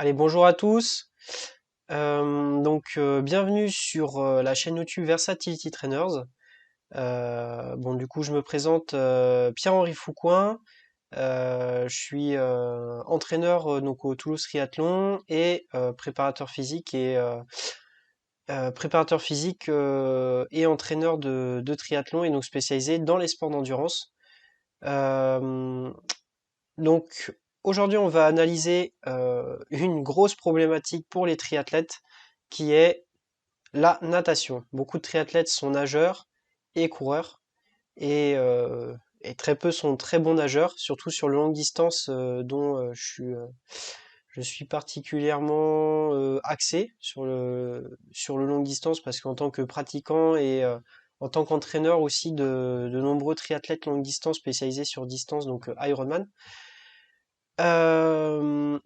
Allez, bonjour à tous. Bienvenue sur la chaîne YouTube Versatility Trainers. Du coup, je me présente Pierre-Henri Foucoin. Je suis entraîneur au Toulouse Triathlon et préparateur physique et entraîneur de triathlon et donc spécialisé dans les sports d'endurance. Euh, donc Aujourd'hui, on va analyser une grosse problématique pour les triathlètes qui est la natation. Beaucoup de triathlètes sont nageurs et coureurs et, euh, et très peu sont très bons nageurs, surtout sur le longue distance dont je suis particulièrement axé sur le longue distance parce qu'en tant que pratiquant et en tant qu'entraîneur aussi de nombreux triathlètes longue distance spécialisés sur distance, donc Ironman.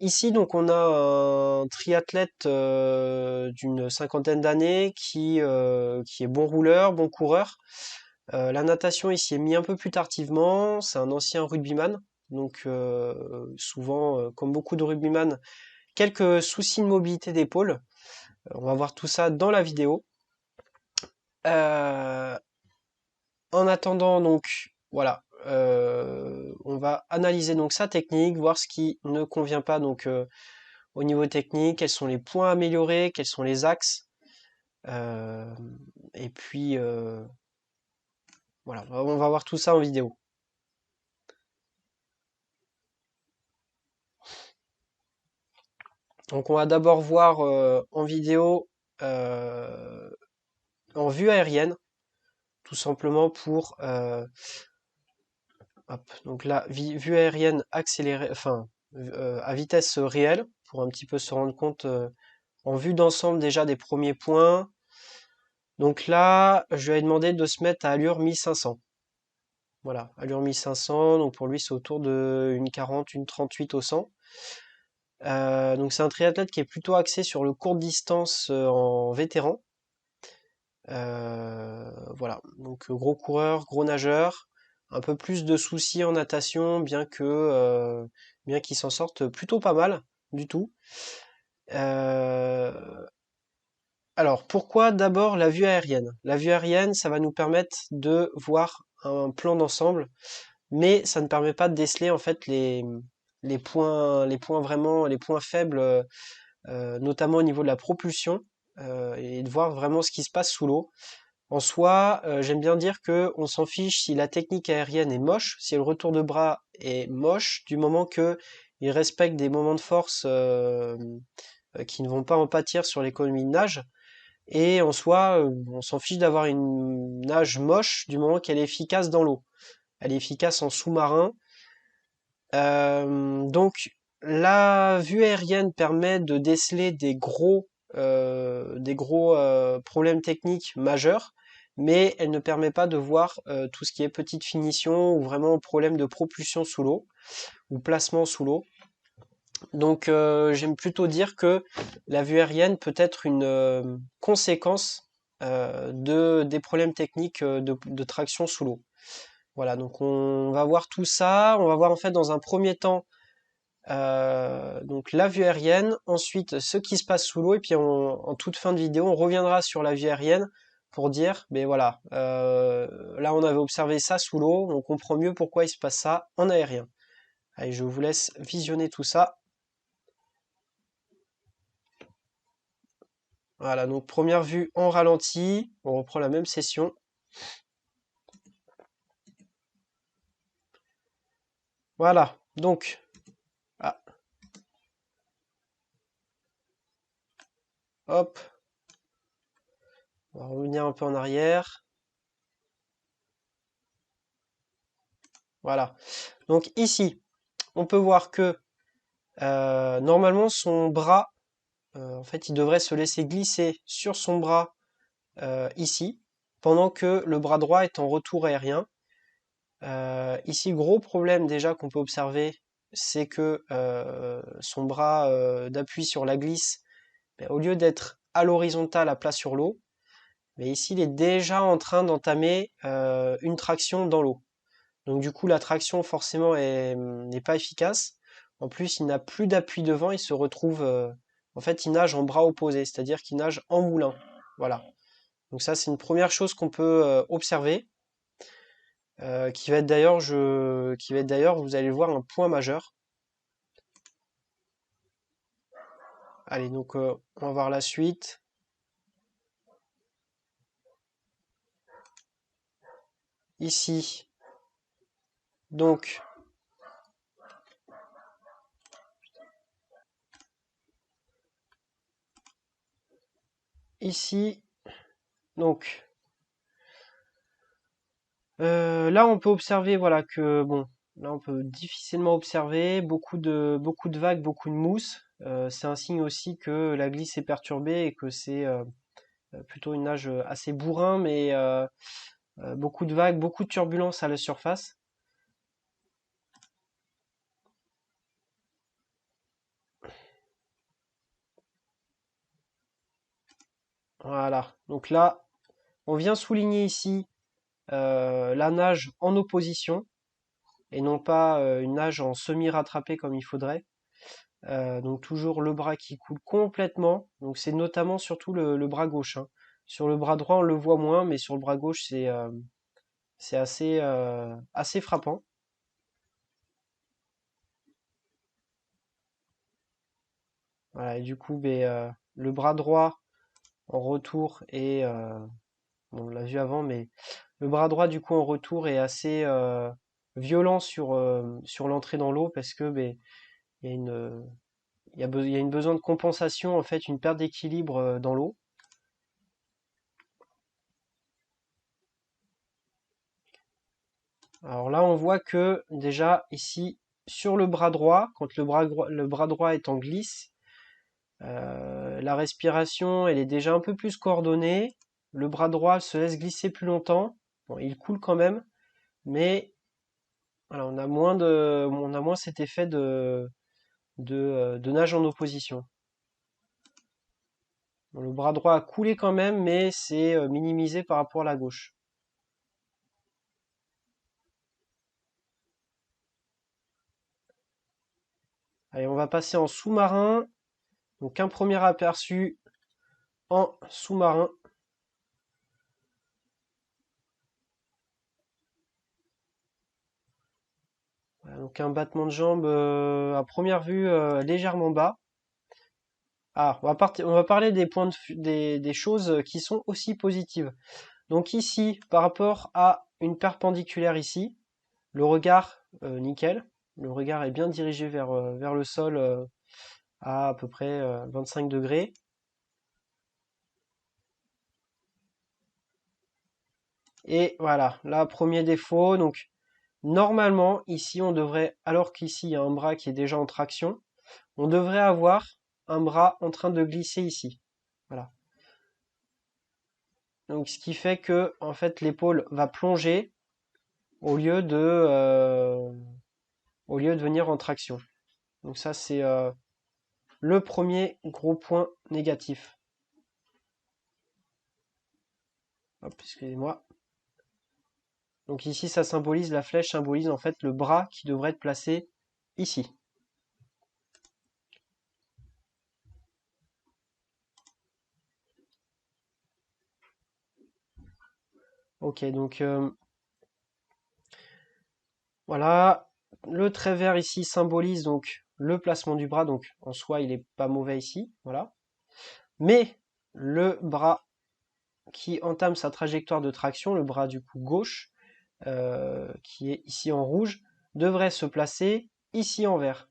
Ici, donc, on a un triathlète d'une cinquantaine d'années qui est bon rouleur, bon coureur. La natation, il s'y est mis un peu plus tardivement. C'est un ancien rugbyman. Souvent, comme beaucoup de rugbyman, quelques soucis de mobilité d'épaule. On va voir tout ça dans la vidéo. Euh, En attendant, voilà, on va analyser donc sa technique, voir ce qui ne convient pas au niveau technique, quels sont les points à améliorer, quels sont les axes. euh, et puis voilà, on va voir tout ça en vidéo. Donc on va d'abord voir en vidéo euh, en vue aérienne, tout simplement pour hop, donc là, vue aérienne accélérée, à vitesse réelle, pour un petit peu se rendre compte en vue d'ensemble déjà des premiers points. Donc là, je lui ai demandé de se mettre à allure 1500. Voilà, allure 1500, donc pour lui c'est autour de une 40, une 38 au 100. Donc c'est un triathlète qui est plutôt axé sur le court distance en vétéran. Voilà, donc gros coureur, gros nageur, un peu plus de soucis en natation, bien qu'il s'en sorte plutôt pas mal du tout. Euh, alors pourquoi d'abord la vue aérienne? La vue aérienne, ça va nous permettre de voir un plan d'ensemble, mais ça ne permet pas de déceler en fait les points vraiment, les points faibles, notamment au niveau de la propulsion, et de voir vraiment ce qui se passe sous l'eau. En soi, j'aime bien dire que on s'en fiche si la technique aérienne est moche, si le retour de bras est moche, du moment que il respecte des moments de force qui ne vont pas en pâtir sur l'économie de nage. Et en soi, on s'en fiche d'avoir une nage moche du moment qu'elle est efficace dans l'eau. Elle est efficace en sous-marin. Donc la vue aérienne permet de déceler des gros problèmes techniques majeurs, mais elle ne permet pas de voir tout ce qui est petite finition ou vraiment problème de propulsion sous l'eau ou placement sous l'eau. Donc j'aime plutôt dire que la vue aérienne peut être une conséquence des problèmes techniques de traction sous l'eau. Voilà, donc on va voir tout ça. On va voir en fait dans un premier temps donc la vue aérienne, ensuite ce qui se passe sous l'eau, et puis en toute fin de vidéo, on reviendra sur la vue aérienne pour dire, ben voilà, là on avait observé ça sous l'eau, on comprend mieux pourquoi il se passe ça en aérien. Allez, je vous laisse visionner tout ça. Voilà, donc première vue en ralenti, on reprend la même session. Voilà, donc, ah, hop, on va revenir un peu en arrière. Voilà, donc ici, on peut voir que normalement son bras, en fait, il devrait se laisser glisser sur son bras ici, pendant que le bras droit est en retour aérien. Ici, gros problème déjà qu'on peut observer, c'est que son bras d'appui sur la glisse, ben, au lieu d'être à l'horizontale à plat sur l'eau, mais ici il est déjà en train d'entamer une traction dans l'eau. Donc du coup la traction forcément n'est pas efficace. En plus, il n'a plus d'appui devant, il se retrouve, en fait, il nage en bras opposés, c'est-à-dire qu'il nage en moulin. Voilà. Donc ça, c'est une première chose qu'on peut observer, qui va être d'ailleurs, vous allez le voir, un point majeur. Allez, donc on va voir la suite. Ici, donc, ici, donc, là, on peut observer, voilà, que, bon, là, on peut difficilement observer beaucoup de vagues, beaucoup de mousse. C'est un signe aussi que la glisse est perturbée et que c'est plutôt une nage assez bourrin, mais beaucoup de vagues, beaucoup de turbulences à la surface. Voilà. Donc là, on vient souligner ici la nage en opposition et non pas une nage en semi-rattrapé comme il faudrait. Donc toujours le bras qui coule complètement. Donc c'est notamment surtout le bras gauche, hein. Sur le bras droit, on le voit moins, mais sur le bras gauche, c'est assez frappant. Voilà, et du coup, ben, le bras droit en retour est, bon, on l'a vu avant, mais le bras droit du coup en retour est assez violent sur l'entrée dans l'eau parce que ben, il y a il y a une besoin de compensation, en fait, une perte d'équilibre dans l'eau. Alors là, on voit que déjà ici, sur le bras droit, quand le bras droit est en glisse, la respiration, elle est déjà un peu plus coordonnée. Le bras droit se laisse glisser plus longtemps. Bon, il coule quand même, mais voilà, on a moins cet effet de nage en opposition. Bon, le bras droit a coulé quand même, mais c'est minimisé par rapport à la gauche. Allez, on va passer en sous-marin. Donc un premier aperçu en sous-marin. Voilà, donc un battement de jambes à première vue légèrement bas. Ah, on va parler des des choses qui sont aussi positives. Donc ici, par rapport à une perpendiculaire ici, le regard nickel. Le regard est bien dirigé vers le sol à peu près 25 degrés. Et voilà, là, premier défaut. Donc normalement, ici, on devrait, alors qu'ici, il y a un bras qui est déjà en traction, on devrait avoir un bras en train de glisser ici. Voilà. Donc, ce qui fait que, en fait, l'épaule va plonger au lieu au lieu de venir en traction. Donc ça, c'est le premier gros point négatif. Hop, excusez-moi. Donc ici, ça symbolise, la flèche symbolise en fait le bras qui devrait être placé ici. Ok, donc voilà, le trait vert ici symbolise donc le placement du bras, donc en soi il est pas mauvais ici, voilà. Mais le bras qui entame sa trajectoire de traction, le bras du coup gauche, qui est ici en rouge, devrait se placer ici en vert.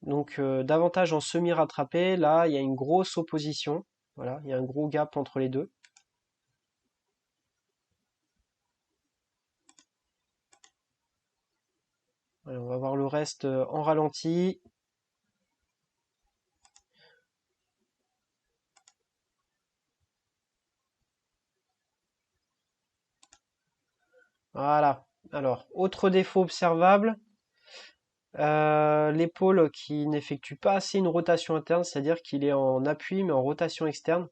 Donc davantage en semi-rattrapé, là il y a une grosse opposition, voilà, il y a un gros gap entre les deux. Allez, on va voir le reste en ralenti. Voilà. Alors, autre défaut observable, l'épaule qui n'effectue pas assez une rotation interne, c'est-à-dire qu'il est en appui mais en rotation externe.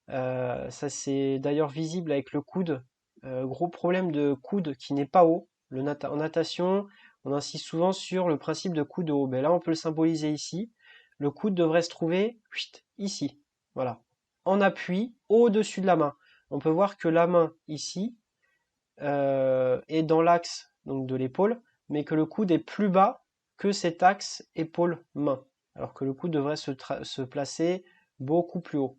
Ça c'est d'ailleurs visible avec le coude. Gros problème de coude qui n'est pas haut. En natation, on insiste souvent sur le principe de coude haut. Ben là, on peut le symboliser ici. Le coude devrait se trouver ici. Voilà. En appui, au-dessus de la main. On peut voir que la main, ici, est dans l'axe donc de l'épaule, mais que le coude est plus bas que cet axe épaule-main. Alors que le coude devrait se placer beaucoup plus haut.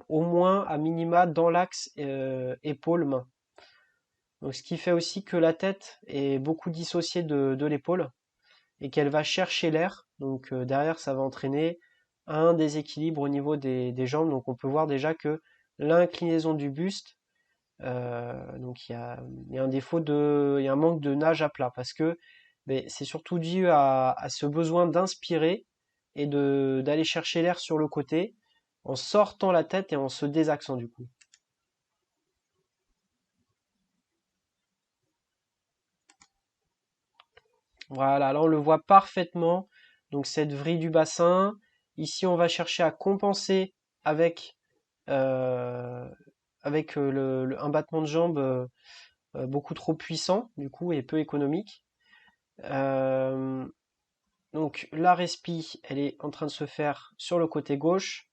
Au moins, à minima, dans l'axe épaule-main. Donc, ce qui fait aussi que la tête est beaucoup dissociée de l'épaule et qu'elle va chercher l'air. Donc derrière, ça va entraîner un déséquilibre au niveau des jambes. Donc on peut voir déjà que l'inclinaison du buste, donc il y a un défaut il y a un manque de nage à plat parce que c'est surtout dû à ce besoin d'inspirer et d'aller chercher l'air sur le côté en sortant la tête et en se désaxant du coup. Voilà, là on le voit parfaitement. Donc cette vrille du bassin. Ici on va chercher à compenser avec, euh, un battement de jambe beaucoup trop puissant du coup et peu économique. Euh, donc la respi, elle est en train de se faire sur le côté gauche.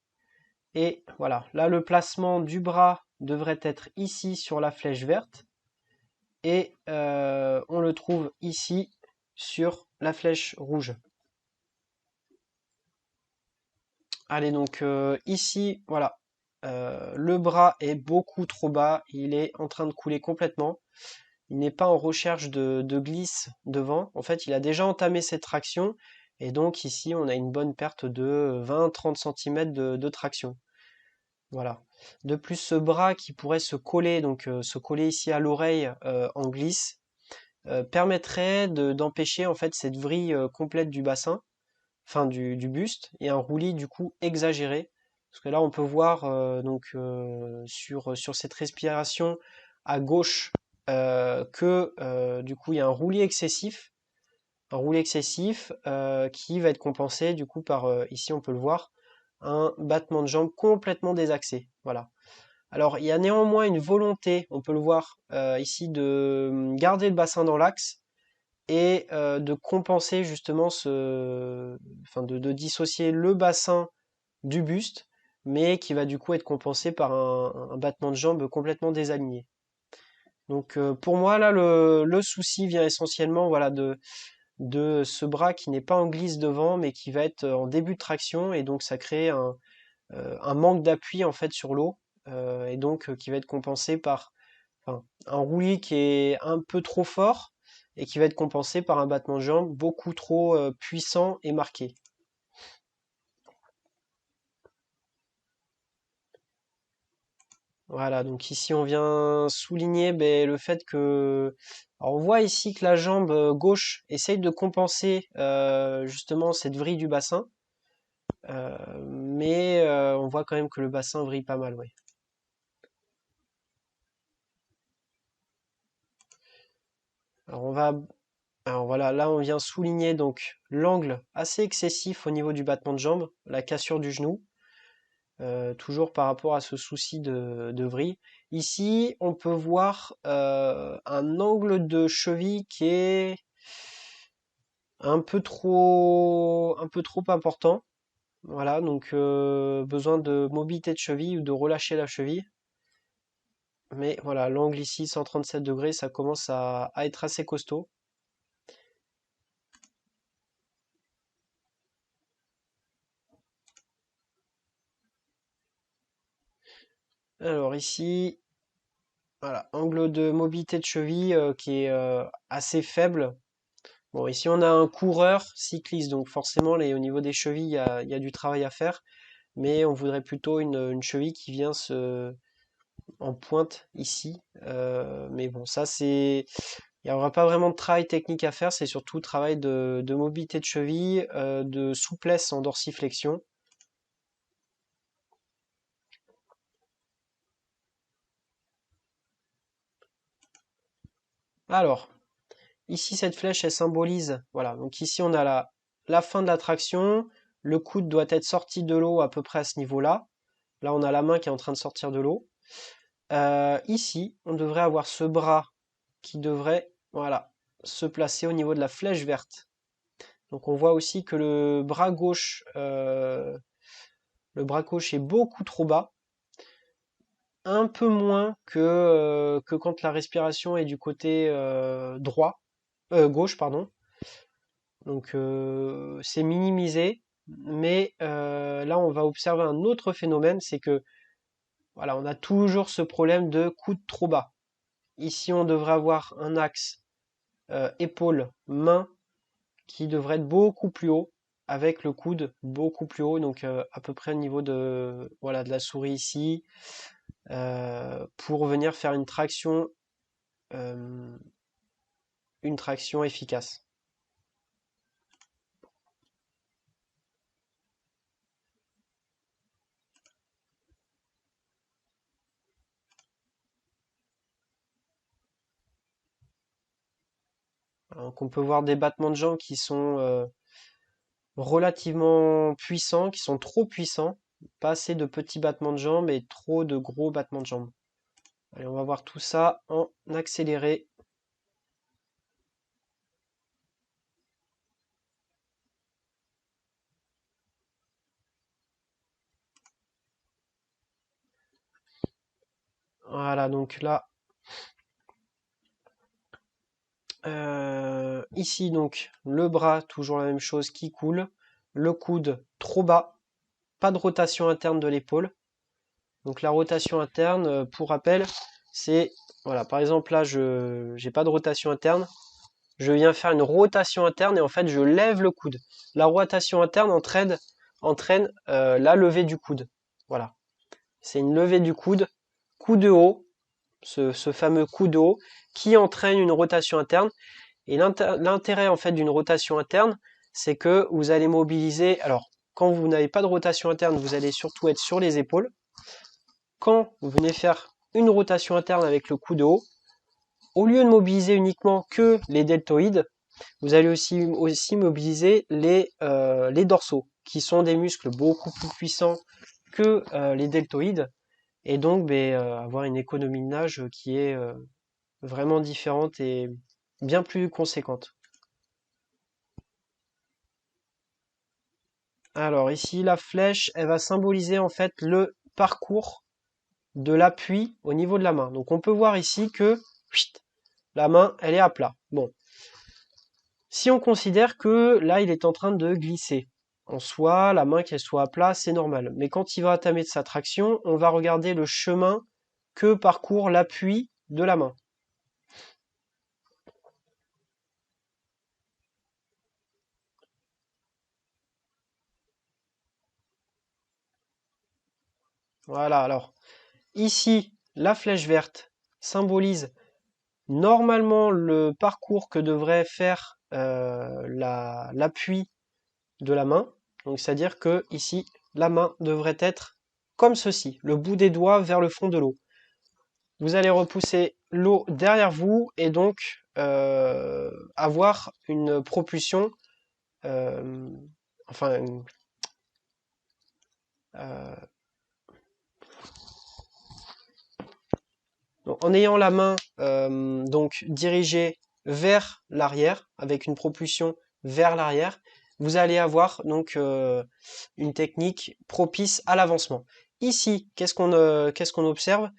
Et voilà, là le placement du bras devrait être ici sur la flèche verte. Et on le trouve ici sur la flèche rouge. Allez, donc ici, voilà, le bras est beaucoup trop bas, il est en train de couler complètement. Il n'est pas en recherche de glisse devant. En fait, il a déjà entamé cette traction. Et donc ici, on a une bonne perte de 20-30 cm de traction. Voilà. De plus, ce bras qui pourrait se coller, donc se coller ici à l'oreille en glisse, permettrait d'empêcher en fait cette vrille complète du bassin, enfin du buste, et un roulis du coup exagéré. Parce que là, on peut voir sur cette respiration à gauche que du coup il y a un roulis excessif qui va être compensé du coup par ici on peut le voir un battement de jambe complètement désaxé. Voilà. Alors il y a néanmoins une volonté, on peut le voir ici, de garder le bassin dans l'axe et de compenser justement enfin de dissocier le bassin du buste, mais qui va du coup être compensé par un battement de jambe complètement désaligné. Donc pour moi là le souci vient essentiellement voilà de ce bras qui n'est pas en glisse devant mais qui va être en début de traction et donc ça crée un manque d'appui en fait sur l'eau et donc qui va être compensé par enfin, un roulis qui est un peu trop fort et qui va être compensé par un battement de jambe beaucoup trop puissant et marqué. Voilà, donc ici on vient souligner le fait que... Alors on voit ici que la jambe gauche essaye de compenser justement cette vrille du bassin, mais on voit quand même que le bassin vrille pas mal, ouais. Alors on va... Alors voilà, là on vient souligner donc l'angle assez excessif au niveau du battement de jambe, la cassure du genou. Toujours par rapport à ce souci de vrille. Ici, on peut voir un angle de cheville qui est un peu trop important. Voilà, donc besoin de mobilité de cheville ou de relâcher la cheville. Mais voilà, l'angle ici, 137 degrés, ça commence à être assez costaud. Alors ici, voilà, angle de mobilité de cheville qui est assez faible. Bon, ici on a un coureur cycliste, donc forcément au niveau des chevilles, il y a du travail à faire, mais on voudrait plutôt une cheville qui vient en pointe ici. Mais bon, ça c'est, il n'y aura pas vraiment de travail technique à faire, c'est surtout travail de mobilité de cheville, de souplesse en dorsiflexion. Alors, ici cette flèche elle symbolise, voilà, donc ici on a la fin de la traction, le coude doit être sorti de l'eau à peu près à ce niveau-là. Là on a la main qui est en train de sortir de l'eau. Ici, on devrait avoir ce bras qui devrait, voilà, se placer au niveau de la flèche verte. Donc on voit aussi que le bras gauche est beaucoup trop bas, un peu moins que quand la respiration est du côté gauche, pardon. Donc c'est minimisé, mais là on va observer un autre phénomène, c'est que voilà, on a toujours ce problème de coude trop bas. Ici on devrait avoir un axe épaule-main qui devrait être beaucoup plus haut, avec le coude beaucoup plus haut, donc à peu près au niveau de, voilà, de la souris ici, pour venir faire euh, une traction efficace. Donc on peut voir des battements de jambes qui sont relativement puissants, qui sont trop puissants, pas assez de petits battements de jambes et trop de gros battements de jambes. Allez, on va voir tout ça en accéléré. Voilà, donc là, ici donc le bras, toujours la même chose qui coule, le coude trop bas, pas de rotation interne de l'épaule. Donc la rotation interne, pour rappel, c'est, voilà, par exemple là, je n'ai pas de rotation interne, je viens faire une rotation interne et en fait je lève le coude. La rotation interne entraîne la levée du coude. Voilà, c'est une levée du coude, coude haut, ce fameux coude haut qui entraîne une rotation interne. Et l'intérêt en fait d'une rotation interne, c'est que vous allez mobiliser. Alors, quand vous n'avez pas de rotation interne, vous allez surtout être sur les épaules. Quand vous venez faire une rotation interne avec le coude haut, au lieu de mobiliser uniquement que les deltoïdes, vous allez aussi mobiliser les dorsaux, qui sont des muscles beaucoup plus puissants que les deltoïdes, et donc avoir une économie de nage qui est vraiment différente et bien plus conséquente. Alors ici, la flèche, elle va symboliser en fait le parcours de l'appui au niveau de la main. Donc on peut voir ici que la main, elle est à plat. Bon, si on considère que là, il est en train de glisser, en soi, la main qu'elle soit à plat, c'est normal. Mais quand il va entamer de sa traction, on va regarder le chemin que parcourt l'appui de la main. Voilà, alors ici, la flèche verte symbolise normalement le parcours que devrait faire l'appui de la main. Donc c'est-à-dire que ici, la main devrait être comme ceci, le bout des doigts vers le fond de l'eau. Vous allez repousser l'eau derrière vous et donc avoir une propulsion, euh, enfin, euh, donc, en ayant la main donc dirigée vers l'arrière avec une propulsion vers l'arrière, vous allez avoir donc une technique propice à l'avancement. Ici, qu'est-ce qu'on observe?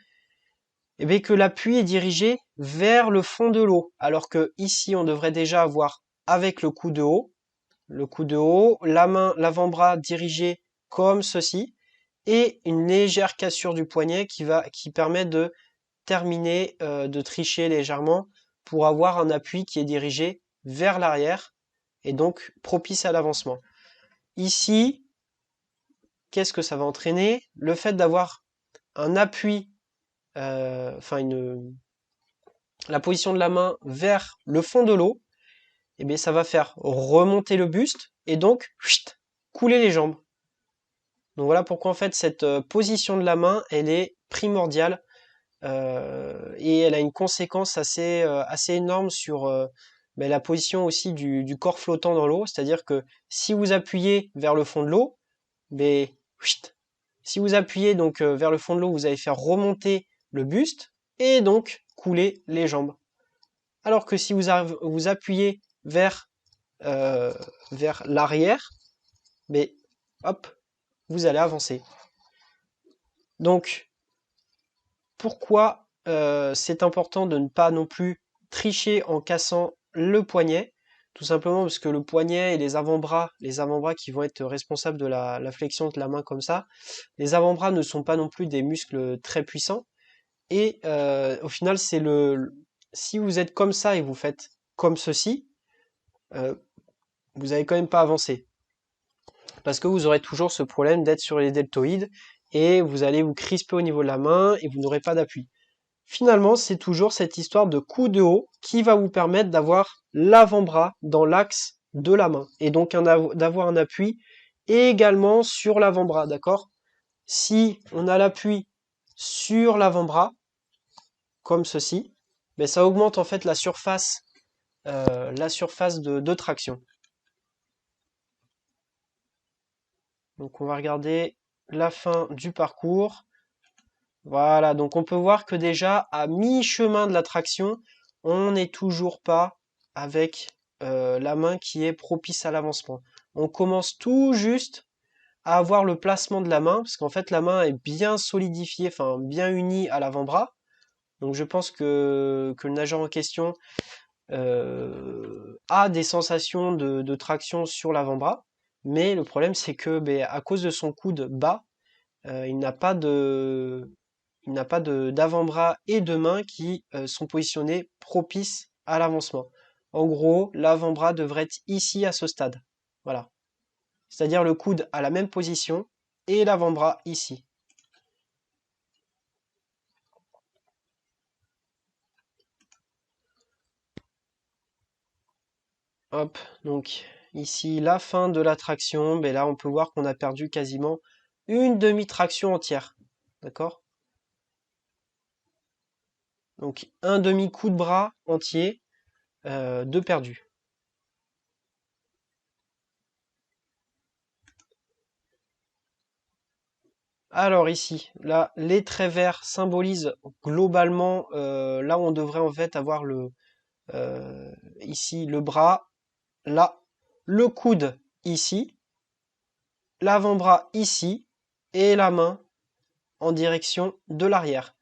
Eh bien que l'appui est dirigé vers le fond de l'eau, alors que ici on devrait déjà avoir avec le coup de haut, la main, l'avant-bras dirigé comme ceci, et une légère cassure du poignet qui permet de terminer, de tricher légèrement pour avoir un appui qui est dirigé vers l'arrière et donc propice à l'avancement. Ici, qu'est-ce que ça va entraîner? Le fait d'avoir un appui, enfin la position de la main vers le fond de l'eau, eh bien ça va faire remonter le buste et donc couler les jambes. Donc voilà pourquoi en fait cette position de la main, elle est primordiale et elle a une conséquence assez énorme sur la position aussi du corps flottant dans l'eau. C'est-à-dire que si vous appuyez vers le fond de l'eau, ben, si vous appuyez donc vers le fond de l'eau, vous allez faire remonter le buste et donc couler les jambes. Alors que si vous appuyez euh, vers l'arrière, mais hop, vous allez avancer. Donc, pourquoi c'est important de ne pas non plus tricher en cassant le poignet? Tout simplement parce que le poignet et les avant-bras qui vont être responsables de la flexion de la main comme ça, les avant-bras ne sont pas non plus des muscles très puissants. Et au final, si vous êtes comme ça et vous faites comme ceci, euh, vous n'allez quand même pas avancer. Parce que vous aurez toujours ce problème d'être sur les deltoïdes et vous allez vous crisper au niveau de la main et vous n'aurez pas d'appui. Finalement, c'est toujours cette histoire de coup de haut qui va vous permettre d'avoir l'avant-bras dans l'axe de la main et donc d'avoir un appui également sur l'avant-bras, d'accord? Si on a l'appui sur l'avant-bras, comme ceci, mais ça augmente en fait la surface de traction. Donc on va regarder la fin du parcours. Voilà, donc on peut voir que déjà à mi-chemin de la traction, on n'est toujours pas avec la main qui est propice à l'avancement. On commence tout juste à avoir le placement de la main, parce qu'en fait la main est bien solidifiée, enfin bien unie à l'avant-bras. Donc je pense que le nageur en question a des sensations de traction sur l'avant-bras, mais le problème c'est que à cause de son coude bas, il n'a pas d'avant-bras et de main qui sont positionnés propices à l'avancement. En gros, l'avant-bras devrait être ici à ce stade. Voilà. C'est-à-dire le coude à la même position et l'avant-bras ici. Hop, donc ici la fin de la traction, là on peut voir qu'on a perdu quasiment une demi-traction entière. D'accord? Donc un demi-coup de bras entier de perdu. Alors ici, là, les traits verts symbolisent globalement, là on devrait en fait avoir ici le bras, là, le coude ici, l'avant-bras ici, et la main en direction de l'arrière.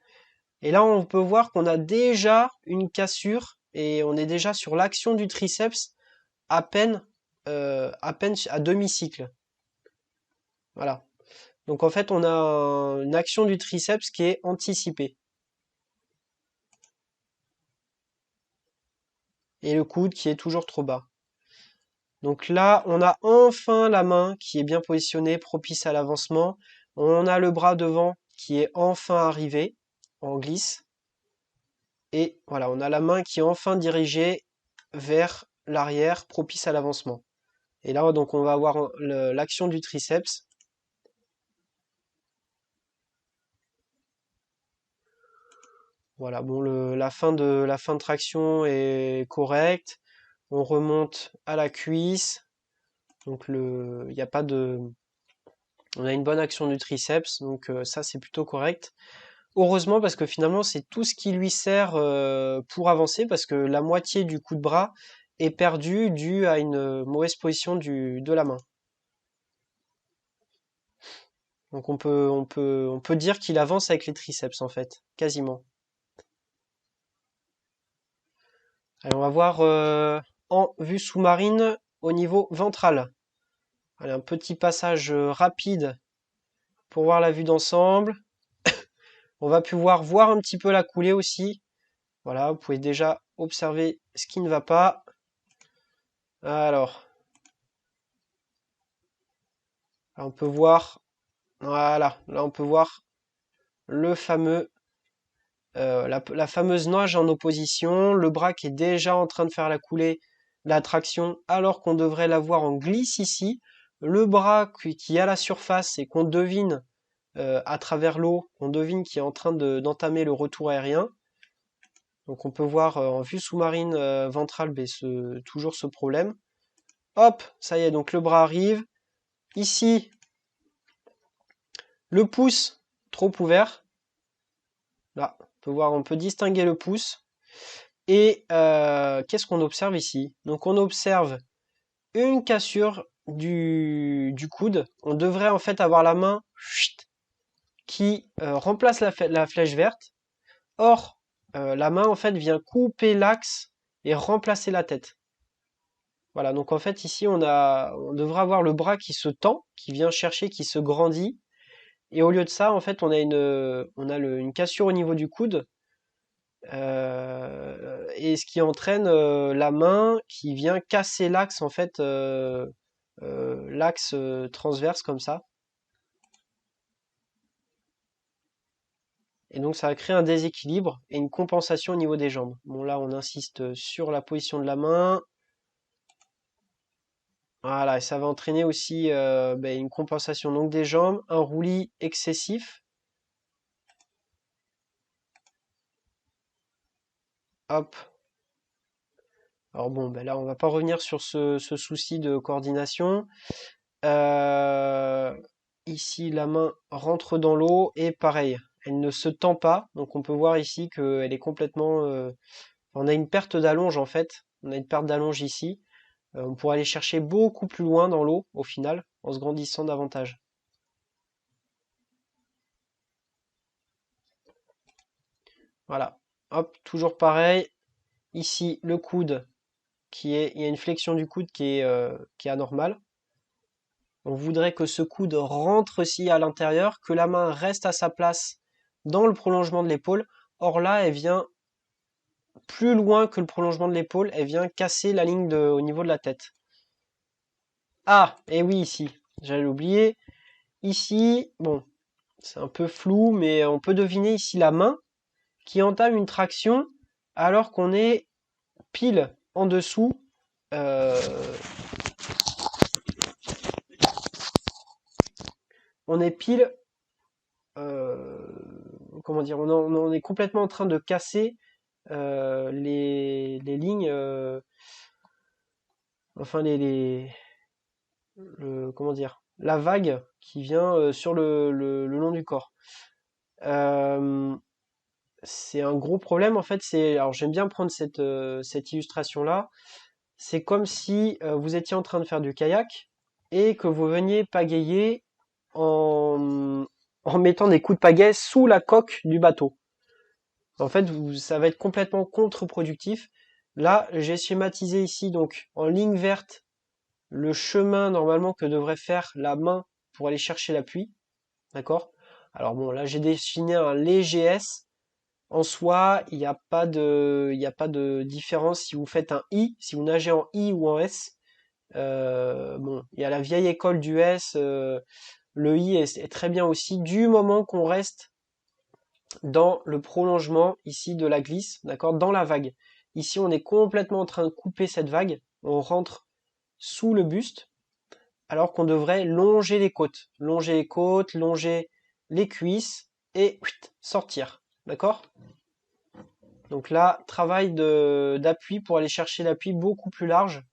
Et là on peut voir qu'on a déjà une cassure et on est déjà sur l'action du triceps à peine à demi-cycle. Voilà. Donc en fait on a une action du triceps qui est anticipée. Et le coude qui est toujours trop bas. Donc là, on a enfin la main qui est bien positionnée, propice à l'avancement. On a le bras devant qui est enfin arrivé en glisse. Et voilà, on a la main qui est enfin dirigée vers l'arrière, propice à l'avancement. Et là, donc, on va avoir l'action du triceps. Voilà, bon, la fin de traction est correcte. On remonte à la cuisse. Donc il n'y a pas de, on a une bonne action du triceps, donc ça c'est plutôt correct. Heureusement parce que finalement c'est tout ce qui lui sert pour avancer parce que la moitié du coup de bras est perdu dû à une mauvaise position de la main. Donc on peut dire qu'il avance avec les triceps en fait, quasiment. Allez, on va voir en vue sous-marine au niveau ventral. Allez, un petit passage rapide pour voir la vue d'ensemble. On va pouvoir voir un petit peu la coulée aussi. Voilà, vous pouvez déjà observer ce qui ne va pas. Alors, là, on peut voir, voilà, là on peut voir le fameux, la fameuse nage en opposition, le bras qui est déjà en train de faire la coulée, la traction, alors qu'on devrait l'avoir en glisse ici. Le bras qui est à la surface et qu'on devine à travers l'eau, on devine qu'il est en train d'entamer le retour aérien. Donc on peut voir en vue sous-marine ventrale toujours ce problème. Hop, ça y est, donc le bras arrive. Ici, le pouce trop ouvert. Là, on peut distinguer le pouce. Et qu'est-ce qu'on observe ici? Donc on observe une cassure du coude. On devrait en fait avoir la main chut, qui remplace la flèche verte. Or, la main en fait vient couper l'axe et remplacer la tête. Voilà, donc en fait ici on devrait avoir le bras qui se tend, qui vient chercher, qui se grandit. Et au lieu de ça, en fait, une cassure au niveau du coude. Et ce qui entraîne la main qui vient casser l'axe en fait, l'axe transverse comme ça. Et donc ça va créer un déséquilibre et une compensation au niveau des jambes. Bon là on insiste sur la position de la main. Voilà, et ça va entraîner aussi une compensation donc des jambes, un roulis excessif. Hop. Alors bon, ben là on va pas revenir sur ce souci de coordination. Euh, Ici, la main rentre dans l'eau et pareil, elle ne se tend pas. Donc on peut voir ici qu'elle est complètement... on a une perte d'allonge en fait. On a une perte d'allonge ici. On pourrait aller chercher beaucoup plus loin dans l'eau au final, en se grandissant davantage. Voilà. Hop, toujours pareil. Ici, le coude il y a une flexion du coude qui est anormale. On voudrait que ce coude rentre aussi à l'intérieur, que la main reste à sa place dans le prolongement de l'épaule. Or là, elle vient plus loin que le prolongement de l'épaule, elle vient casser la ligne au niveau de la tête. Ah, et oui, ici, j'allais oublier. Ici, bon, c'est un peu flou, mais on peut deviner ici la main qui entame une traction alors qu'on est pile en dessous. euh, on est pile, euh, comment dire, on est complètement en train de casser les lignes, enfin comment dire, la vague qui vient sur le long du corps. Euh, c'est un gros problème en fait. Alors j'aime bien prendre cette illustration-là. C'est comme si vous étiez en train de faire du kayak et que vous veniez pagayer en, en mettant des coups de pagaie sous la coque du bateau. En fait, ça va être complètement contre-productif. Là, j'ai schématisé ici donc en ligne verte le chemin normalement que devrait faire la main pour aller chercher l'appui. D'accord? Alors bon, là j'ai dessiné un léger S. En soi, il n'y a pas de différence si vous faites un I, si vous nagez en I ou en S. Bon, il y a la vieille école du S, le I est très bien aussi, du moment qu'on reste dans le prolongement ici de la glisse, d'accord, dans la vague. Ici, on est complètement en train de couper cette vague, on rentre sous le buste, alors qu'on devrait longer les côtes, longer les cuisses et sortir, d'accord? Donc là, travail d'appui pour aller chercher l'appui beaucoup plus large.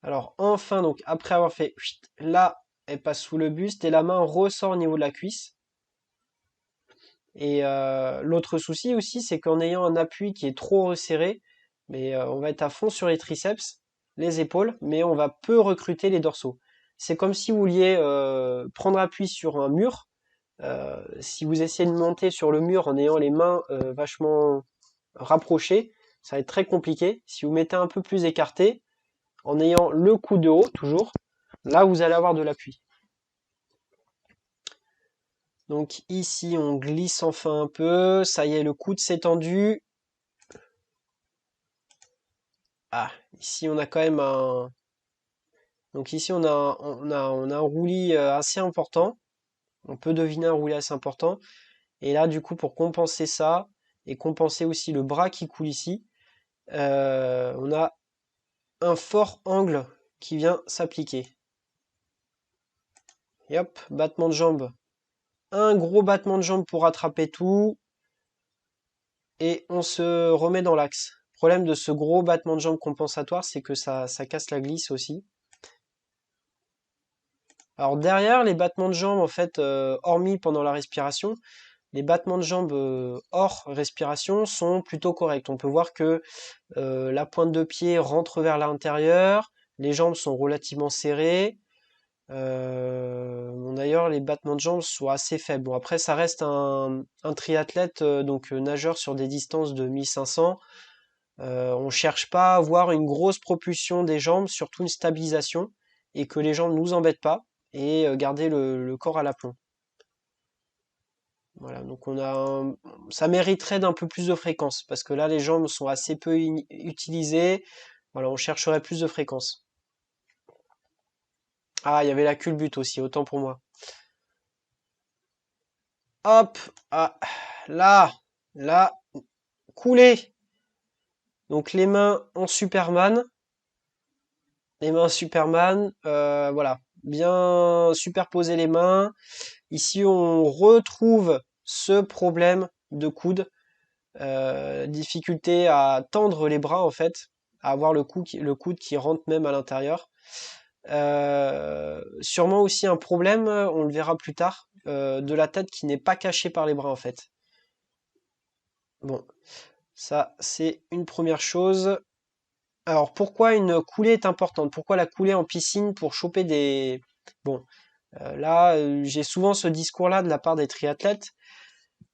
Alors enfin, donc après avoir fait là, elle passe sous le buste et la main ressort au niveau de la cuisse. Et l'autre souci aussi, c'est qu'en ayant un appui qui est trop resserré, mais on va être à fond sur les triceps, les épaules, mais on va peu recruter les dorsaux. C'est comme si vous vouliez prendre appui sur un mur. Si vous essayez de monter sur le mur en ayant les mains vachement rapprochées, ça va être très compliqué. Si vous mettez un peu plus écarté, en ayant le coude de haut toujours, là vous allez avoir de l'appui. Donc ici on glisse enfin un peu, ça y est le coude s'est tendu. Ah, ici on a quand même un... Donc ici on a un roulis assez important. On peut deviner un roulis assez important. Et là du coup pour compenser ça, et compenser aussi le bras qui coule ici, on a un fort angle qui vient s'appliquer. Et hop, battement de jambe. Un gros battement de jambe pour rattraper tout. Et on se remet dans l'axe. Le problème de ce gros battement de jambe compensatoire, c'est que ça casse la glisse aussi. Alors derrière les battements de jambes, en fait, hormis pendant la respiration, les battements de jambes hors respiration sont plutôt corrects. On peut voir que la pointe de pied rentre vers l'intérieur, les jambes sont relativement serrées. Bon, d'ailleurs, les battements de jambes sont assez faibles. Bon, après, ça reste un triathlète, donc nageur sur des distances de 1500. On cherche pas à avoir une grosse propulsion des jambes, surtout une stabilisation, et que les jambes nous embêtent pas, et garder le corps à l'aplomb. Voilà, donc ça mériterait d'un peu plus de fréquence, parce que là, les jambes sont assez peu utilisées. Voilà, on chercherait plus de fréquence. Ah, il y avait la culbute aussi, autant pour moi. Hop, ah, là, là, couler. Donc les mains en Superman, les mains Superman, voilà, bien superposer les mains. Ici, on retrouve ce problème de coude, difficulté à tendre les bras en fait, à avoir le coude qui rentre même à l'intérieur. Sûrement aussi un problème, on le verra plus tard, de la tête qui n'est pas cachée par les bras en fait. Bon, ça c'est une première chose. Alors pourquoi une coulée est importante? Pourquoi la coulée en piscine pour choper des... Bon, là j'ai souvent ce discours-là de la part des triathlètes.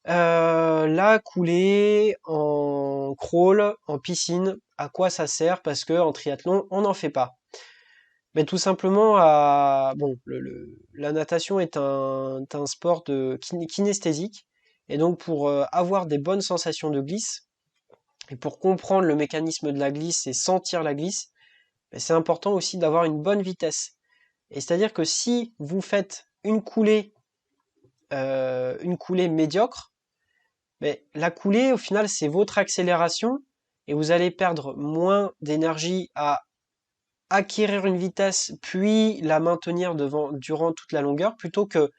La coulée en crawl, en piscine, à quoi ça sert? Parce que en triathlon, on n'en fait pas. Mais tout simplement bon, la natation est un sport de kinesthésique. Et donc pour avoir des bonnes sensations de glisse, et pour comprendre le mécanisme de la glisse et sentir la glisse, ben, c'est important aussi d'avoir une bonne vitesse. Et c'est-à-dire que si vous faites une coulée médiocre, mais la coulée, au final, c'est votre accélération et vous allez perdre moins d'énergie à acquérir une vitesse puis la maintenir durant toute la longueur plutôt que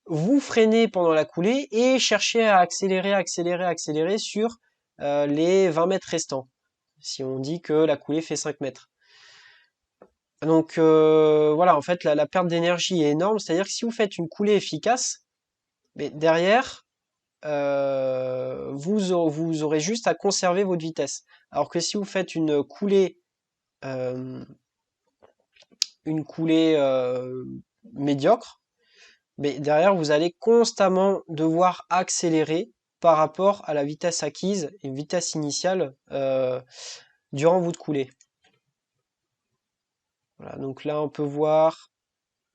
vous freiner pendant la coulée et chercher à accélérer, accélérer, accélérer sur les 20 mètres restants. Si on dit que la coulée fait 5 mètres. Donc voilà, en fait, la perte d'énergie est énorme. C'est-à-dire que si vous faites une coulée efficace, mais derrière, vous aurez juste à conserver votre vitesse. Alors que si vous faites euh, une coulée médiocre, mais derrière vous allez constamment devoir accélérer par rapport à la vitesse acquise et vitesse initiale durant votre coulée. Voilà, donc là on peut voir,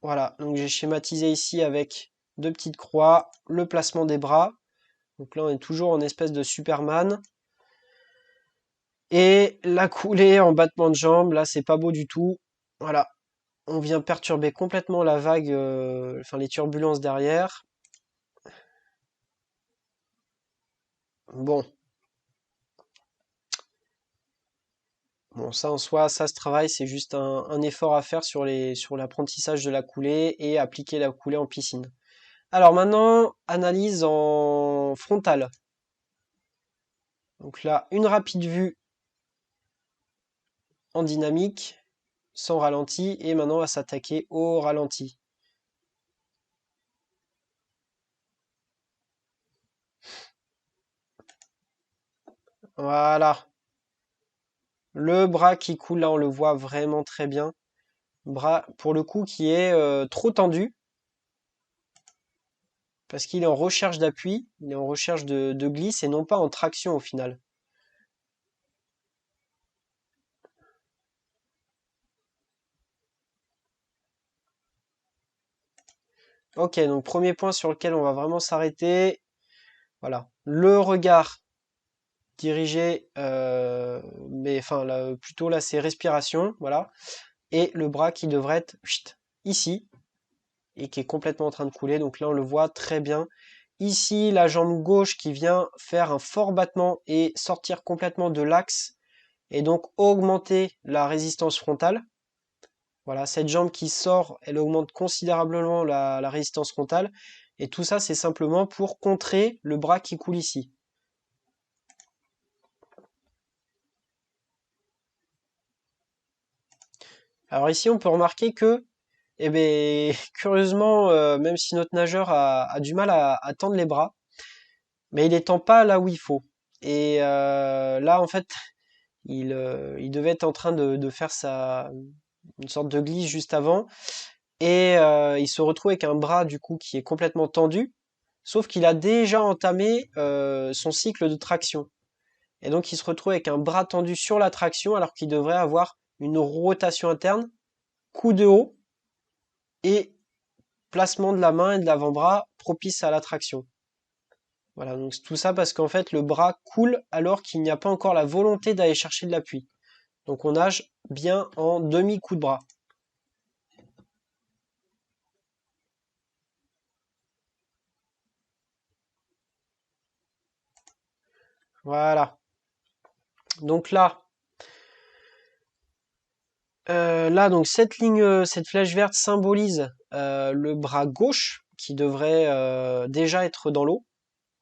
voilà, donc j'ai schématisé ici avec deux petites croix, le placement des bras. Donc là on est toujours en espèce de Superman. Et la coulée en battement de jambes, là c'est pas beau du tout. Voilà, on vient perturber complètement la vague, enfin les turbulences derrière. Bon, bon ça en soi, ça se travaille, c'est juste un effort à faire sur l'apprentissage de la coulée et appliquer la coulée en piscine. Alors maintenant, analyse en frontale. Donc là, une rapide vue en dynamique, sans ralenti, et maintenant on va s'attaquer au ralenti. Voilà. Le bras qui coule, là on le voit vraiment très bien. Bras, pour le coup, qui est trop tendu, parce qu'il est en recherche d'appui, il est en recherche de glisse et non pas en traction au final. Ok, donc premier point sur lequel on va vraiment s'arrêter. Voilà. Le regard dirigé, mais enfin là, plutôt là c'est respiration, voilà. Et le bras qui devrait être ici et qui est complètement en train de couler. Donc là on le voit très bien. Ici la jambe gauche qui vient faire un fort battement et sortir complètement de l'axe et donc augmenter la résistance frontale. Voilà, cette jambe qui sort, elle augmente considérablement la résistance frontale. Et tout ça, c'est simplement pour contrer le bras qui coule ici. Alors ici, on peut remarquer que, eh ben, curieusement, même si notre nageur a du mal à tendre les bras, mais il étend pas là où il faut. Et là, en fait, il devait être en train de faire une sorte de glisse juste avant, et il se retrouve avec un bras du coup qui est complètement tendu, sauf qu'il a déjà entamé son cycle de traction. Et donc il se retrouve avec un bras tendu sur la traction alors qu'il devrait avoir une rotation interne, coup de haut et placement de la main et de l'avant-bras propice à la traction. Voilà, donc tout ça parce qu'en fait le bras coule alors qu'il n'y a pas encore la volonté d'aller chercher de l'appui. Donc on nage bien en demi-coup de bras. Voilà. Donc là, donc cette ligne, cette flèche verte symbolise le bras gauche qui devrait déjà être dans l'eau,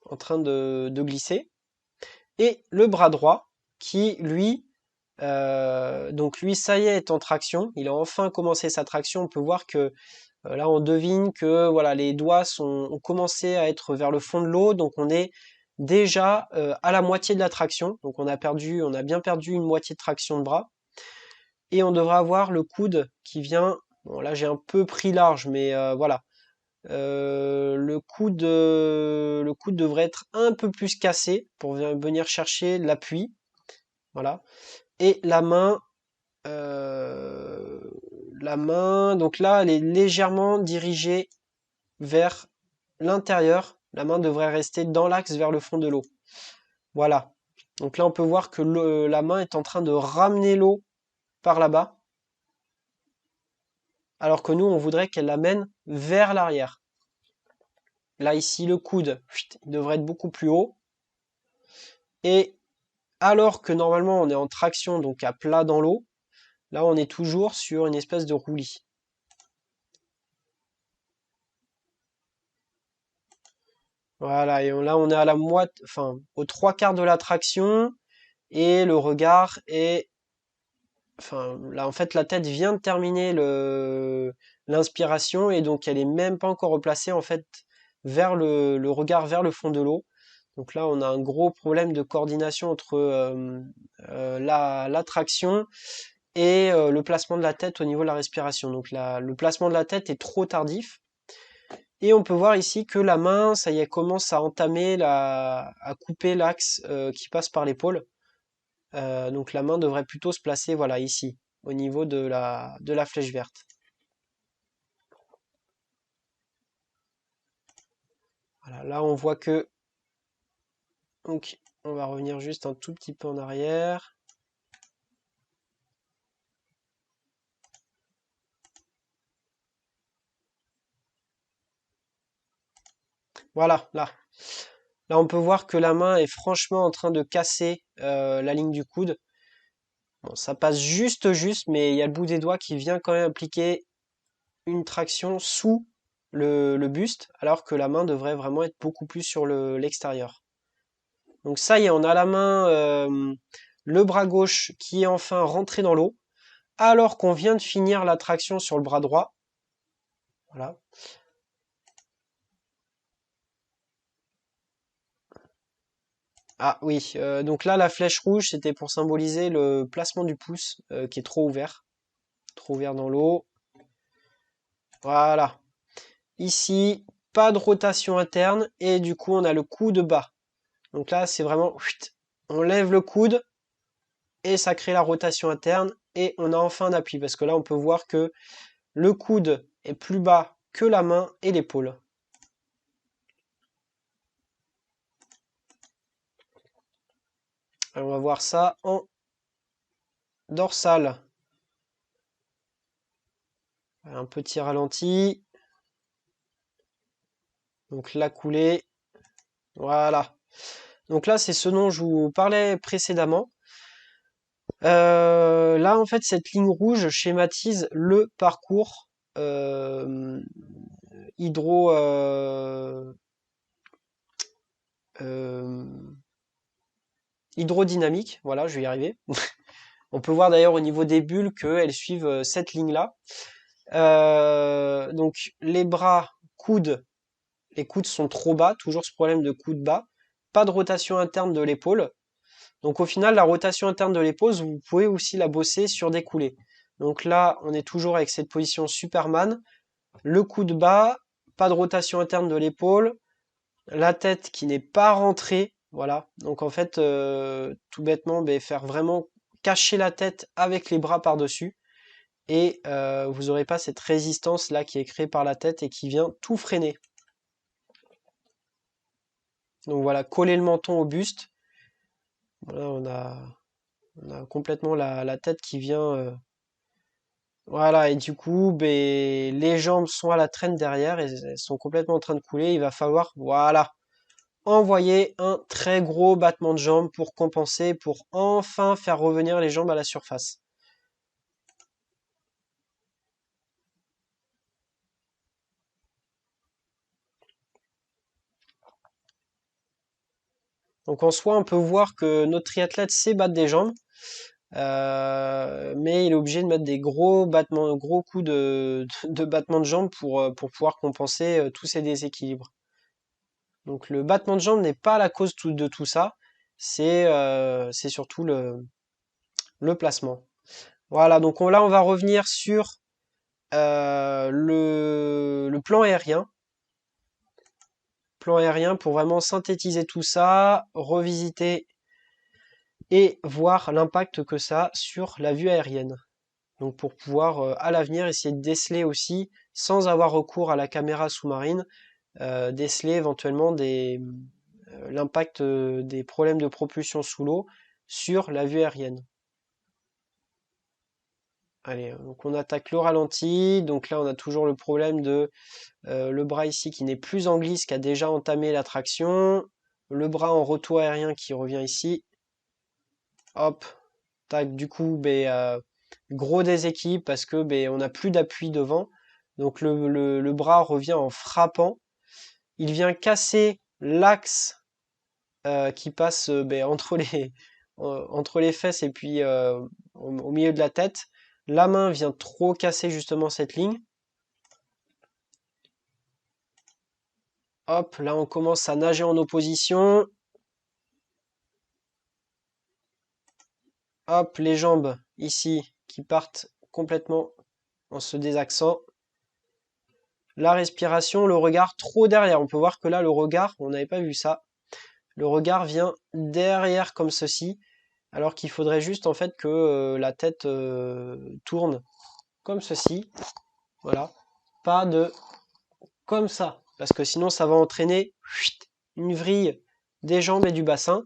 en train de glisser, et le bras droit qui, lui, donc lui, ça y est en traction. Il a enfin commencé sa traction. On peut voir que là, on devine que voilà, les doigts ont commencé à être vers le fond de l'eau, donc on est déjà à la moitié de la traction. Donc on a bien perdu une moitié de traction de bras. Et on devra avoir le coude qui vient. Bon, là, j'ai un peu pris large, mais voilà. Le coude devrait être un peu plus cassé pour venir chercher l'appui. Voilà. Et euh, la main, donc là, elle est légèrement dirigée vers l'intérieur. La main devrait rester dans l'axe vers le fond de l'eau. Voilà. Donc là, on peut voir que la main est en train de ramener l'eau par là-bas, alors que nous, on voudrait qu'elle l'amène vers l'arrière. Là, ici, le coude, il devrait être beaucoup plus haut. Et alors que normalement, on est en traction, donc à plat dans l'eau, là, on est toujours sur une espèce de roulis. Voilà, et là, on est à la moitié, enfin, aux trois quarts de la traction, et le regard est, enfin, là, en fait, la tête vient de terminer l'inspiration, et donc elle est même pas encore replacée, en fait, vers le regard vers le fond de l'eau. Donc là, on a un gros problème de coordination entre la traction et le placement de la tête au niveau de la respiration. Donc le placement de la tête est trop tardif. Et on peut voir ici que la main, ça y est, commence à entamer, à couper l'axe qui passe par l'épaule. Donc la main devrait plutôt se placer, voilà, ici, au niveau de la flèche verte. Voilà, là on voit que, donc on va revenir juste un tout petit peu en arrière. Voilà, là. Là, on peut voir que la main est franchement en train de casser la ligne du coude. Bon, ça passe juste, mais il y a le bout des doigts qui vient quand même appliquer une traction sous le buste, alors que la main devrait vraiment être beaucoup plus sur l'extérieur. Donc ça y est, on a la main, le bras gauche qui est enfin rentré dans l'eau, alors qu'on vient de finir la traction sur le bras droit. Voilà. Ah oui, donc là la flèche rouge c'était pour symboliser le placement du pouce qui est trop ouvert dans l'eau. Voilà. Ici, pas de rotation interne et du coup on a le coude bas. Donc là c'est vraiment, on lève le coude et ça crée la rotation interne et on a enfin un appui parce que là on peut voir que le coude est plus bas que la main et l'épaule. On va voir ça en dorsale. Un petit ralenti. Donc la coulée. Voilà. Donc là, c'est ce dont je vous parlais précédemment. Là, en fait, cette ligne rouge schématise le parcours euh, hydro, euh, hydrodynamique. Voilà, je vais y arriver. On peut voir d'ailleurs au niveau des bulles qu'elles suivent cette ligne-là. Donc les bras, coudes, les coudes sont trop bas, toujours ce problème de coude bas. pas de rotation interne de l'épaule. Donc au final, la rotation interne de l'épaule, vous pouvez aussi la bosser sur des coulées. Donc là, on est toujours avec cette position Superman. Le coude bas, pas de rotation interne de l'épaule, la tête qui n'est pas rentrée. Voilà. Donc en fait, tout bêtement, faire vraiment cacher la tête avec les bras par-dessus. Et vous n'aurez pas cette résistance là qui est créée par la tête et qui vient tout freiner. Donc voilà, coller le menton au buste. Voilà, on a complètement la tête qui vient. Voilà, et du coup, les jambes sont à la traîne derrière et elles sont complètement en train de couler. Il va falloir, voilà, envoyer un très gros battement de jambes pour compenser, pour enfin faire revenir les jambes à la surface. Donc en soi, on peut voir que notre triathlète sait battre des jambes, mais il est obligé de mettre des gros battements, gros coups de battement de jambes pour pouvoir compenser tous ces déséquilibres. Donc le battement de jambes n'est pas la cause de tout ça, c'est surtout le placement. Voilà, donc là on va revenir sur le plan aérien. Plan aérien pour vraiment synthétiser tout ça, revisiter et voir l'impact que ça a sur la vue aérienne. Donc pour pouvoir à l'avenir essayer de déceler aussi, sans avoir recours à la caméra sous-marine, déceler éventuellement l'impact des problèmes de propulsion sous l'eau sur la vue aérienne. Allez, donc on attaque le ralenti. Donc là, on a toujours le problème de le bras ici qui n'est plus en glisse, qui a déjà entamé la traction. Le bras en retour aérien qui revient ici. Hop, tac. Du coup, gros déséquilibre parce que on n'a plus d'appui devant. Donc le bras revient en frappant. Il vient casser l'axe qui passe entre les fesses et puis au milieu de la tête. La main vient trop casser justement cette ligne. Hop, là on commence à nager en opposition. Hop, les jambes ici qui partent complètement en se désaxant. La respiration, le regard trop derrière. On peut voir que là le regard, on n'avait pas vu ça. Le regard vient derrière comme ceci, alors qu'il faudrait juste en fait que la tête tourne comme ceci. Voilà, pas de comme ça, parce que sinon ça va entraîner une vrille des jambes et du bassin.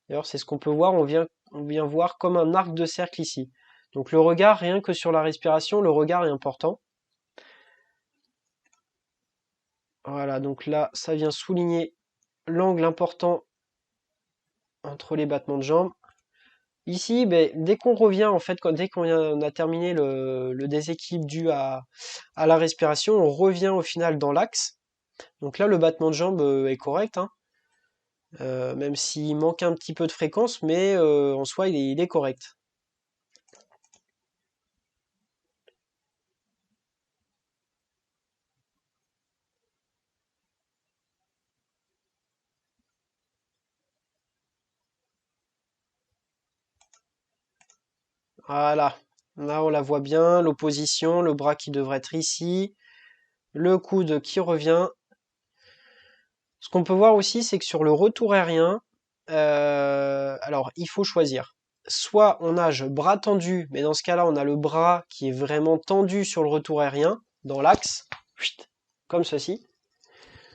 D'ailleurs, c'est ce qu'on peut voir, on vient voir comme un arc de cercle ici. Donc le regard, rien que sur la respiration, le regard est important. Voilà, donc là, ça vient souligner l'angle important entre les battements de jambes. Ici, dès qu'on revient, en fait, dès qu'on a terminé le déséquilibre dû à la respiration, on revient au final dans l'axe. Donc là, le battement de jambes est correct, hein. Même s'il manque un petit peu de fréquence, mais en soi, il est correct. Voilà, là on la voit bien, l'opposition, le bras qui devrait être ici, le coude qui revient. Ce qu'on peut voir aussi, c'est que sur le retour aérien, alors il faut choisir. Soit on nage bras tendu, mais dans ce cas-là, on a le bras qui est vraiment tendu sur le retour aérien, dans l'axe, comme ceci.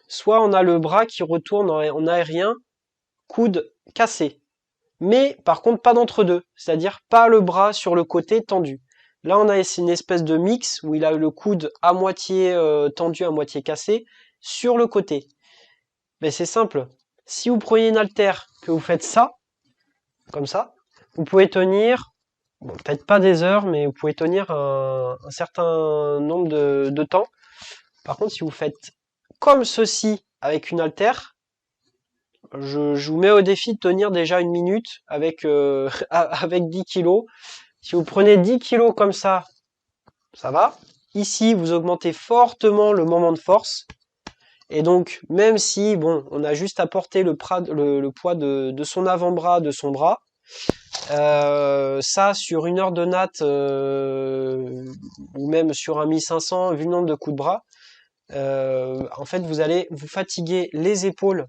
Soit on a le bras qui retourne en aérien, coude cassé. Mais par contre, pas d'entre-deux, c'est-à-dire pas le bras sur le côté tendu. Là, on a une espèce de mix où il a le coude à moitié tendu, à moitié cassé, sur le côté. Mais c'est simple. Si vous prenez une haltère, que vous faites ça, comme ça, vous pouvez tenir, bon, peut-être pas des heures, mais vous pouvez tenir un certain nombre de temps. Par contre, si vous faites comme ceci avec une haltère, je vous mets au défi de tenir déjà une minute avec, avec 10 kilos. Si vous prenez 10 kilos comme ça va. Ici, vous augmentez fortement le moment de force. Et donc, même si, bon, on a juste à porter le poids de son avant-bras, de son bras, ça, sur une heure de natte, ou même sur un 1500, vu le nombre de coups de bras, en fait, vous allez vous fatiguer les épaules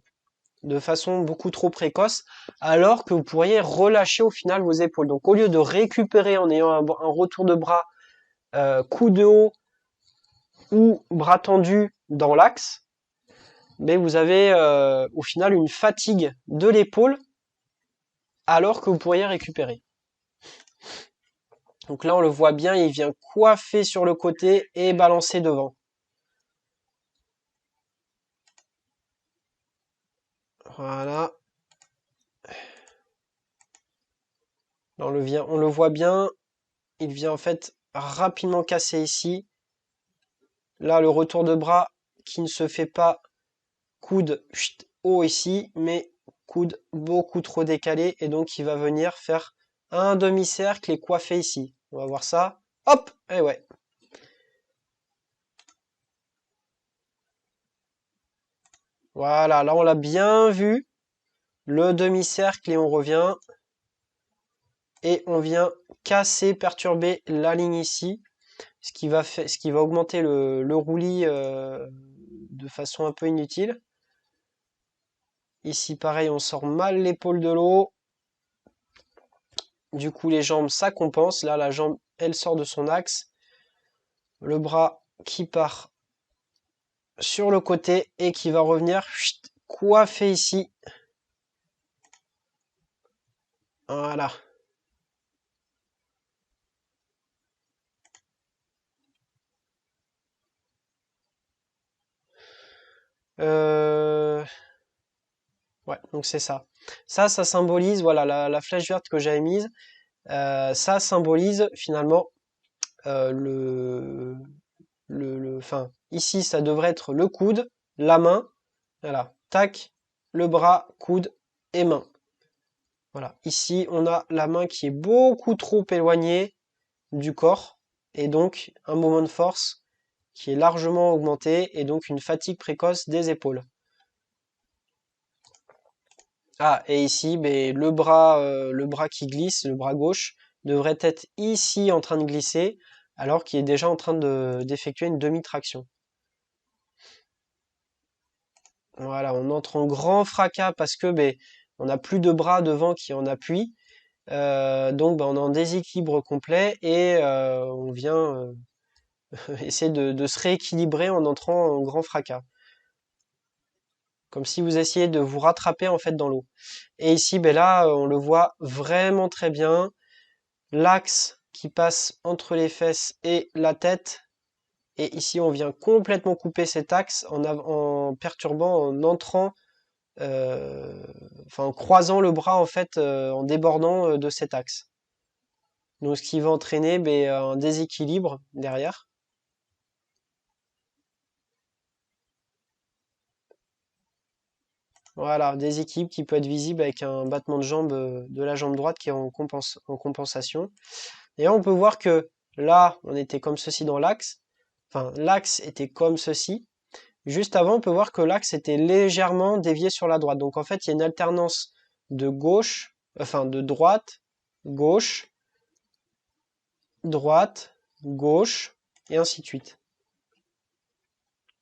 de façon beaucoup trop précoce, alors que vous pourriez relâcher au final vos épaules. Donc, au lieu de récupérer en ayant un retour de bras, coup de haut ou bras tendu dans l'axe, mais vous avez au final une fatigue de l'épaule alors que vous pourriez récupérer. Donc là, on le voit bien, il vient coiffer sur le côté et balancer devant. Voilà. Là, on le voit bien, il vient en fait rapidement casser ici. Là, le retour de bras qui ne se fait pas coude haut ici, mais coude beaucoup trop décalé, et donc il va venir faire un demi-cercle et coiffer ici. On va voir ça. Hop! Et ouais. Voilà, là on l'a bien vu. Le demi-cercle et on revient. Et on vient casser, perturber la ligne ici. Ce qui va augmenter le roulis de façon un peu inutile. Ici pareil, on sort mal l'épaule de l'eau. Du coup les jambes ça compense. Là la jambe elle sort de son axe. Le bras qui part sur le côté et qui va revenir coiffer ici. Voilà. Ouais, donc c'est ça. Ça symbolise, voilà, la flèche verte que j'avais mise, ça symbolise finalement enfin, ici ça devrait être le coude, la main, voilà, tac, le bras, coude et main. Voilà, ici on a la main qui est beaucoup trop éloignée du corps et donc un moment de force qui est largement augmenté et donc une fatigue précoce des épaules. Ah, et ici, ben, le bras qui glisse, le bras gauche, devrait être ici en train de glisser, alors qu'il est déjà en train d'effectuer une demi-traction. Voilà, on entre en grand fracas parce que ben, on n'a plus de bras devant qui en appuient. Donc ben, on est en déséquilibre complet et on vient essayer de se rééquilibrer en entrant en grand fracas. Comme si vous essayez de vous rattraper en fait dans l'eau. Et ici, ben là, on le voit vraiment très bien. L'axe qui passe entre les fesses et la tête. Et ici, on vient complètement couper cet axe en perturbant, en entrant, enfin en croisant le bras en fait, en débordant de cet axe. Donc ce qui va entraîner ben, un déséquilibre derrière. Voilà, déséquilibre qui peut être visible avec un battement de jambe de la jambe droite qui est en compensation. Et là, on peut voir que là, on était comme ceci dans l'axe. Enfin, l'axe était comme ceci. Juste avant, on peut voir que l'axe était légèrement dévié sur la droite. Donc en fait, il y a une alternance de gauche, enfin de droite, gauche, droite, gauche, et ainsi de suite.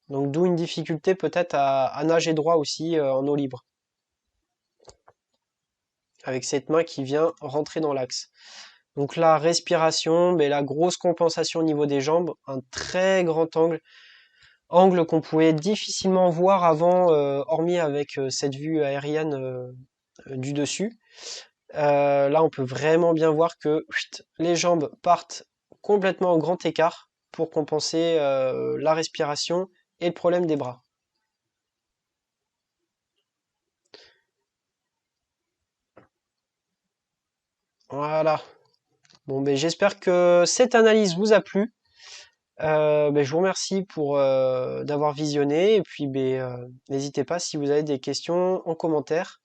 Donc d'où une difficulté peut-être à nager droit aussi en eau libre. Avec cette main qui vient rentrer dans l'axe. Donc la respiration, mais la grosse compensation au niveau des jambes, un très grand angle qu'on pouvait difficilement voir avant, hormis avec cette vue aérienne du dessus. Là, on peut vraiment bien voir que les jambes partent complètement au grand écart pour compenser la respiration et le problème des bras. Voilà. Bon, ben, j'espère que cette analyse vous a plu. Ben, je vous remercie pour d'avoir visionné et puis ben, n'hésitez pas si vous avez des questions en commentaire.